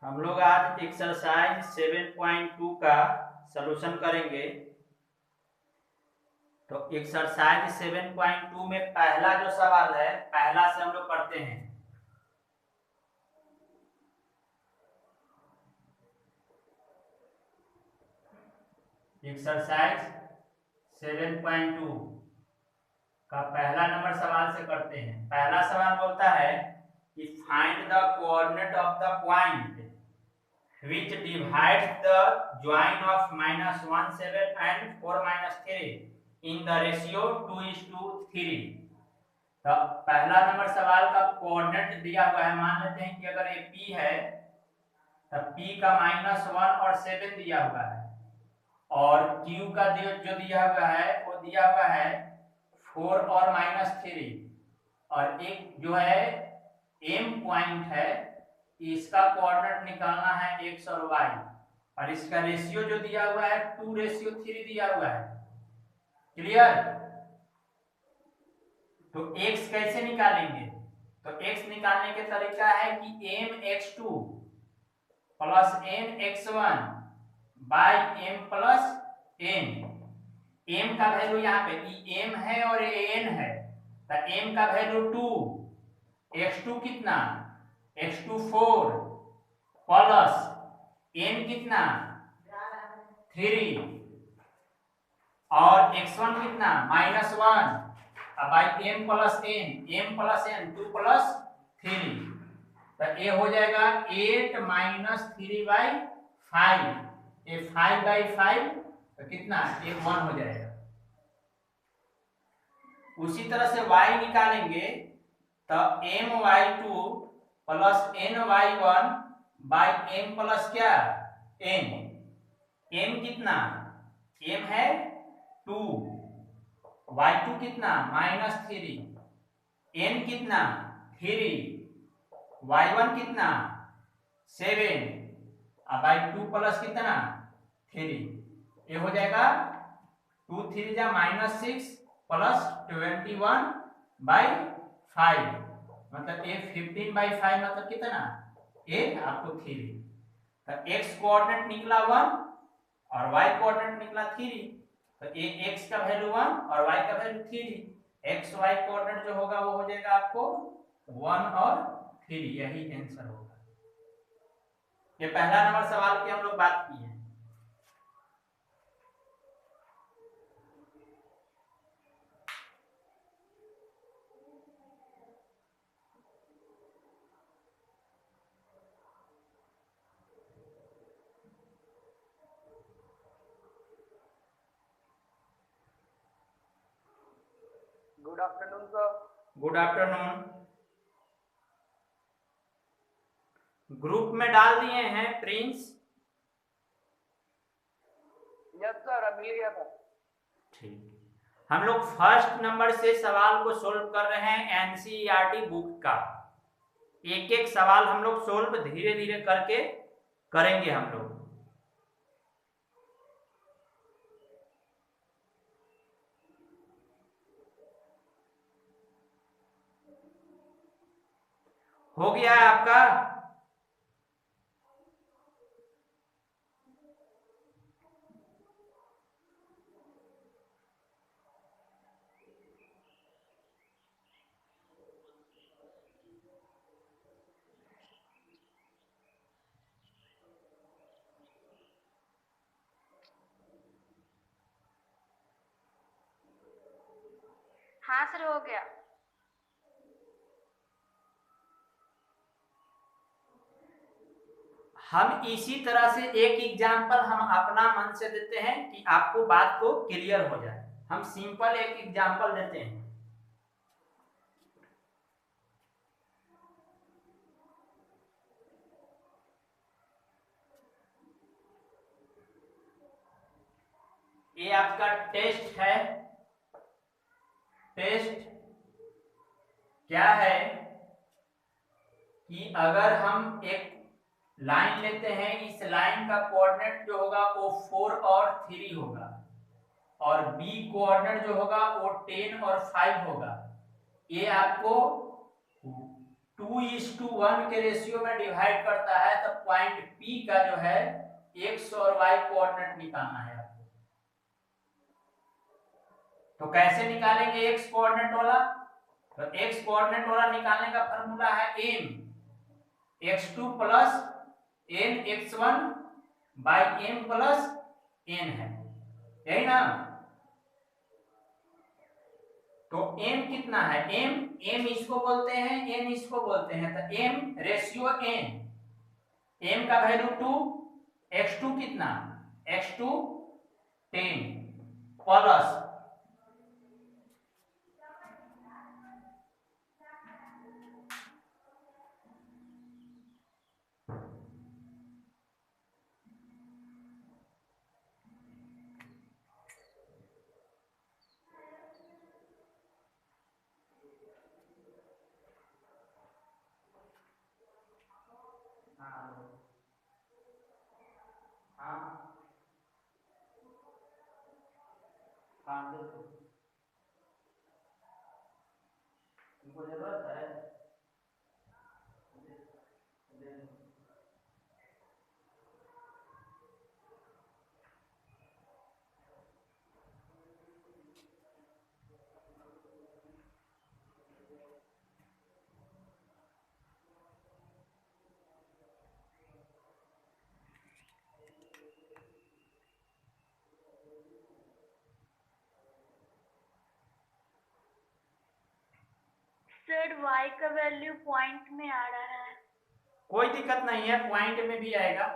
हम लोग आज एक्सरसाइज 7.2 का सलूशन करेंगे। तो एक्सरसाइज 7.2 में पहला जो सवाल है, पहला से हम लोग पढ़ते हैं। एक्सरसाइज 7.2 का पहला नंबर सवाल से करते हैं। पहला सवाल बोलता है कि find the coordinate of the point which divides the join of -17 and 4-3 in the ratio 2:3। तो पहला नंबर सवाल का कोऑर्डिनेट दिया हुआ है। मान लेते हैं कि अगर ये P है तो P का -1 और 7 दिया हुआ है, और Q का जो दिया हुआ है वो दिया हुआ है 4 और -3, और एक जो है M पॉइंट है, इसका कोऑर्डिनेट निकालना है x और y, और इसका रेशियो जो दिया हुआ है 2:3 दिया हुआ है। क्लियर? तो x कैसे निकालेंगे? तो x निकालने के तरीका है कि mx2 plus nx1 by m plus n। m का वैल्यू यहाँ पे m है और n है, तो m का वैल्यू 2, x2 कितना, x2 4 प्लस n कितना 3 और x1 कितना -1 by m plus n 2 plus 3। तो ये हो जाएगा 8 - 3/5, ये 5/5 तो कितना, ये 1 हो जाएगा। उसी तरह से y निकालेंगे तो my2 plus ny1 by m plus क्या n। m कितना, m है 2, y2 कितना -3, n कितना 3, y1 कितना 7 बाई 2 प्लस कितना 3। ये हो जाएगा 2 3 जा -6 प्लस 21/5, मतलब ये 15/5 मतलब कितना, ये आपको 3। तो x कोऑर्डिनेट निकला 1 और y कोऑर्डिनेट निकला 3। तो ये x का वैल्यू 1 और y का वैल्यू 3। x y कोऑर्डिनेट जो होगा वो हो जाएगा आपको 1 और 3, यही आंसर होगा। ये पहला नंबर सवाल की हम लोग बात की है। Good afternoon sir. Good afternoon. Group में डाल दिए हैं प्रिंस? यस सर, अभी लिया था। ठीक। हम लोग फर्स्ट नंबर से सवाल को सोल्व कर रहे हैं एनसीईआरटी बुक का। एक एक सवाल हम लोग सोल्व धीरे धीरे करके करेंगे हम लोग। हो गया है आपका? हाँ सर, हो गया। हम इसी तरह से एक एग्जाम्पल हम अपना मन से देते हैं कि आपको बात को क्लियर हो जाए। हम सिंपल एक एग्जाम्पल देते हैं। ये आपका टेस्ट है। टेस्ट क्या है कि अगर हम एक लाइन लेते हैं, इस लाइन का कोऑर्डिनेट जो होगा वो 4 और 3 होगा, और बी कोऑर्डिनेट जो होगा वो 10 और 5 होगा। ये आपको 2:1 के रेशियो में डिवाइड करता है, तो पॉइंट P का जो है x और y कोऑर्डिनेट निकालना है आपको। तो कैसे निकालेंगे x कोऑर्डिनेट वाला? तो x कोऑर्डिनेट वाला निकालने का फॉर्मूला है m x2 plus n x1 by m plus n है, यही ना? तो m कितना है? m इसको बोलते हैं, n इसको बोलते हैं, तो m रेशियो n, m का वैल्यू 2, x2 कितना? x2 10 प्लस तुमको जरूरत है? सर y का वैल्यू पॉइंट में आ रहा है। कोई दिक्कत नहीं है, पॉइंट में भी आएगा।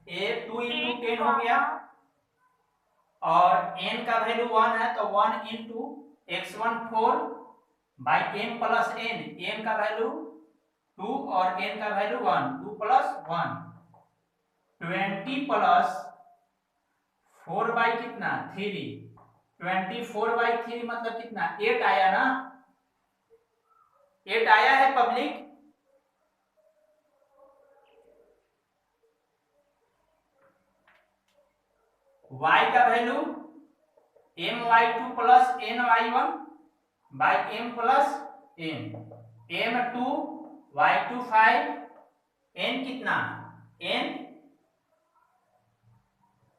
a 2 into 10 हो गया, और n का वैल्यू 1 है, तो 1 into x1 4 by m plus n, m का वैल्यू 2 और n का वैल्यू 1, 2 प्लस 1 20 प्लस 4 बाई कितना? 3, 24 बाई 3 मतलब कितना? 8 आया ना? 8 आया है पब्लिक? y का value my2 plus ny1 by m plus n, m2 y2 5, n कितना?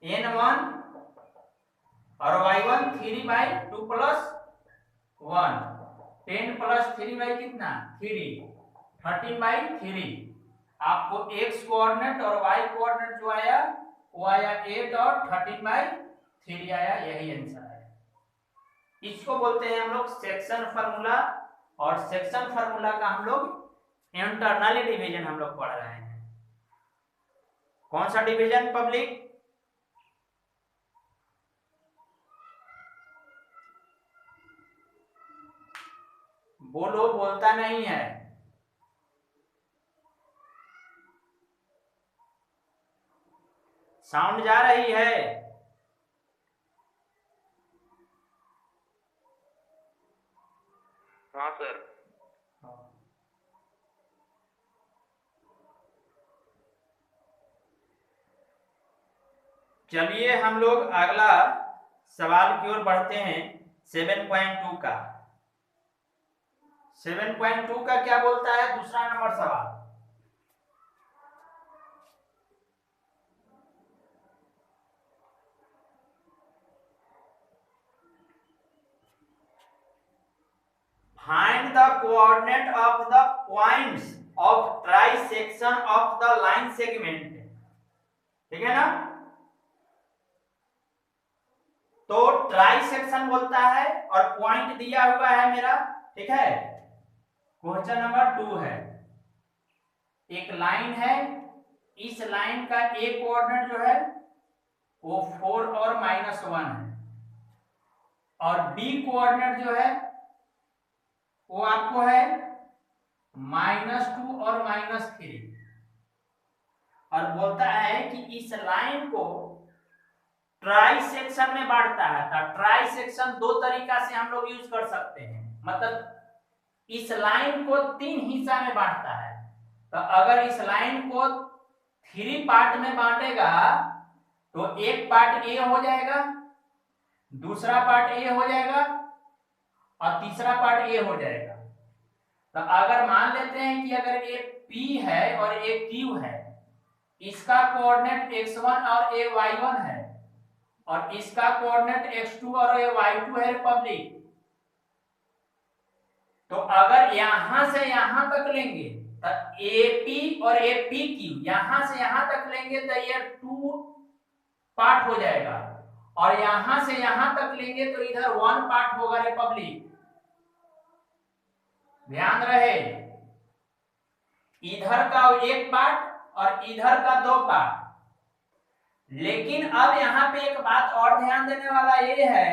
n1 और y1 3 by 2 plus 1, 10 plus 3 by कितना? 3, 13 बाई 3। आपको x कोऑर्डिनेट और y कोऑर्डिनेट जो आया वो आया 8 और 13 बाई 3 आया, यही आंसर है। इसको बोलते हैं हम लोग सेक्शन फार्मूला, और सेक्शन फार्मूला का हम लोग इंटरनली डिवीजन हम लोग पढ़ रहे हैं। कौन सा डिवीजन पब्लिक? बोलो, बोलता नहीं है। साउंड जा रही है? हाँ सर। चलिए हम लोग अगला सवाल की ओर बढ़ते हैं। 7.2 का 7.2 का क्या बोलता है? दूसरा नंबर सवाल। Find the coordinate of the points of trisection of the line segment। ठीक है ना? तो ट्राइसेक्शन बोलता है और पॉइंट दिया हुआ है मेरा, ठीक है? क्वेश्चन नंबर 2 है, एक लाइन है, इस लाइन का ए कोऑर्डिनेट जो है वो 4 और -1 है, और बी कोऑर्डिनेट जो है वो आपको है -2 और -3, और बोलता है कि इस लाइन को ट्राई सेक्शन में बांटता है। तो ट्राई सेक्शन दो तरीका से हम लोग यूज कर सकते हैं, मतलब इस लाइन को 3 हिस्सा में बांटता है। तो अगर इस लाइन को 3 पार्ट में बांटेगा तो एक पार्ट ए हो जाएगा, दूसरा पार्ट ए हो जाएगा और तीसरा पार्ट ए हो जाएगा। तो अगर मान लेते हैं कि अगर एक P है और एक Q है, इसका कोऑर्डिनेट x1 और ये y1 है और इसका कोऑर्डिनेट x2 और ये y2 है रिपब्लिक। तो अगर यहां से यहां तक लेंगे तो AP और APQ यहां से यहां तक लेंगे तो ये 2 पार्ट हो जाएगा और यहां से यहां तक लेंगे तो इधर 1 पार्ट होगा रिपब्लिक। ध्यान रहे, इधर का 1 पार्ट और इधर का 2 पार्ट। लेकिन अब यहाँ पे एक बात और ध्यान देने वाला ये है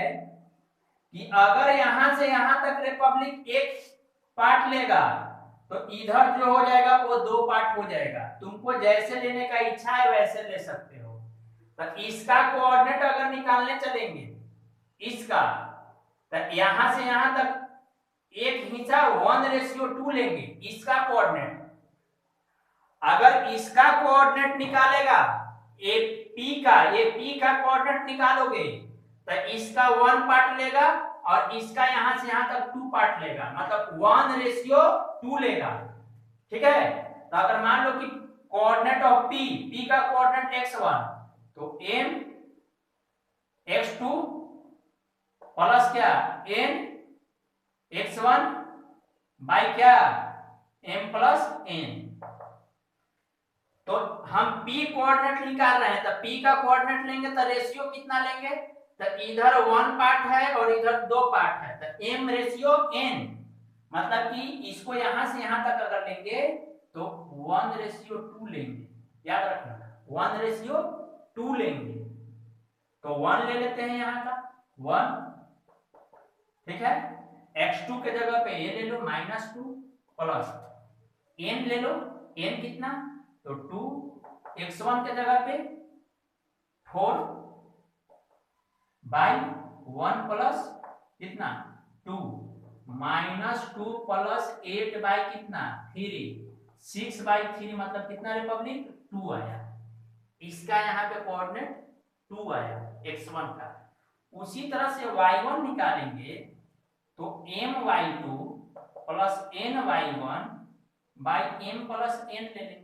कि अगर यहां से यहां तक रिपब्लिक 1 पार्ट लेगा तो इधर जो हो जाएगा वो 2 पार्ट हो जाएगा। तुमको जैसे लेने का इच्छा है वैसे ले सकते हो। तो इसका कोऑर्डिनेट अगर निकालने चलेंगे इसका, तो यहां से यहां तक एक हिस्सा 1:2 लेंगे इसका कोऑर्डिनेट। अगर इसका कोऑर्डिनेट निकालेगा AP का कोऑर्डिनेट निकालोगे तो इसका 1 पार्ट लेगा और इसका यहां से यहां तक 2 पार्ट लेगा, मतलब 1:2 लेगा। ठीक है, तो अगर मान लो कि कोऑर्डिनेट ऑफ P का कोऑर्डिनेट x1 तो m x2 प्लस क्या n x1 बाई क्या m प्लस n। तो हम P कोऑर्डिनेट निकाल रहे हैं, तो P का कोऑर्डिनेट लेंगे तो रेशियो कितना लेंगे, तो इधर 1 पार्ट है और इधर 2 पार्ट है, तो m/n, मतलब कि इसको यहां से यहां तक अगर लेंगे तो 1:2 लेंगे। याद रखना 1:2 लेंगे। तो 1 ले लेते हैं यहां का 1, ठीक है। x2 के जगह पे ये ले लो -2 प्लस n ले लो, n कितना तो 2, x1 के जगह पे 4 बाई 1 प्लस कितना 2 -2 प्लस 8 बाई कितना 3, 6/3 मतलब कितना रिपब्लिक 2 आया। इसका यहाँ पे कोऑर्डिनेट 2 आया x1 का। उसी तरह से y1 निकालेंगे तो my2 plus ny1 by m plus n ले लेंगे।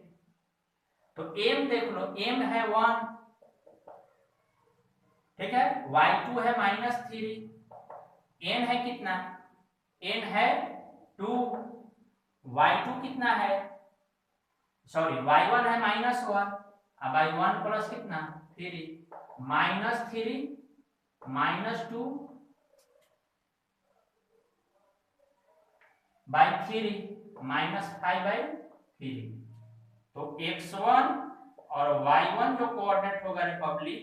तो m देख लो, m है 1, ठीक है, y2 है -3, n है कितना, n है 2, y2 कितना है, सॉरी y1 है -1 बाई 1 प्लस कितना 3, -3 -2 बाई 3 -5/3। तो x1 और y1 जो कोऑर्डिनेट होगा रिपब्लिक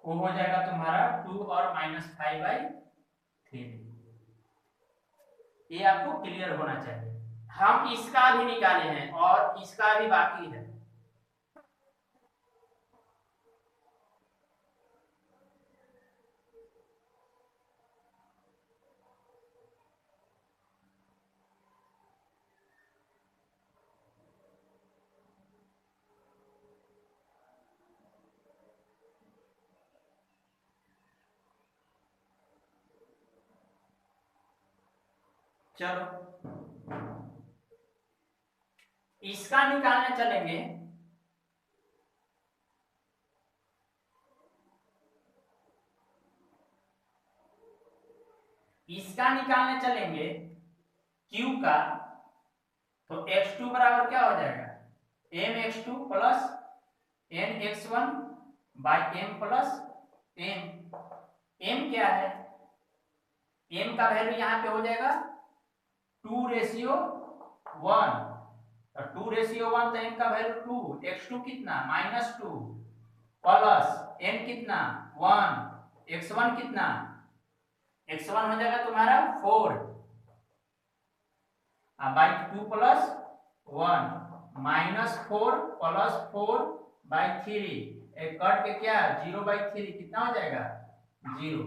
वो हो जाएगा तुम्हारा 2 और -5/3। ये आपको क्लियर होना चाहिए। हम इसका भी निकाले हैं और इसका भी बाकी है। चलो इसका निकालने चलेंगे। इसका निकालने चलेंगे Q का, तो x2 बराबर क्या हो जाएगा mx2 plus nx1 by m plus n। m क्या है, m का वैल्यू यहाँ पे हो जाएगा 2:1, और 2:1 तो m का वैल्यू 2, x2 कितना -2 प्लस n कितना 1, x1 कितना, x1 हो जाएगा तुम्हारा 4 बाई 2 प्लस 1 -4 प्लस 4 बाई 3, एक कट के क्या 0/3 कितना हो जाएगा 0।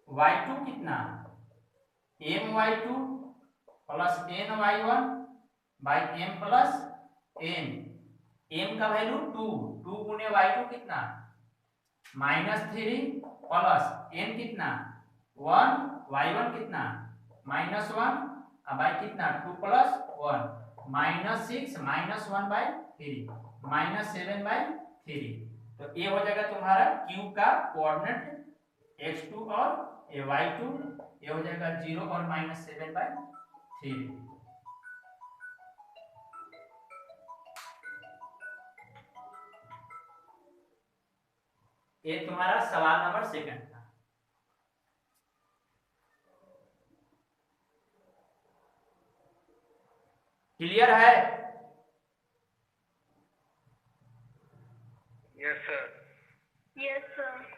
y2 कितना my2 plus ny1 by m plus n। m का वैल्यू 2 गुने y2 कितना -3 प्लस n कितना 1, y1 कितना -1 अब y कितना 2 प्लस 1 -6 -1/3 -7/3। तो ये हो जाएगा तुम्हारा क्यूब का कोऑर्डिनेट x2 और y2, ये हो जाएगा 0 और -7/3। ये तुम्हारा सवाल नंबर 2 था। क्लियर है? Yes sir. Yes sir.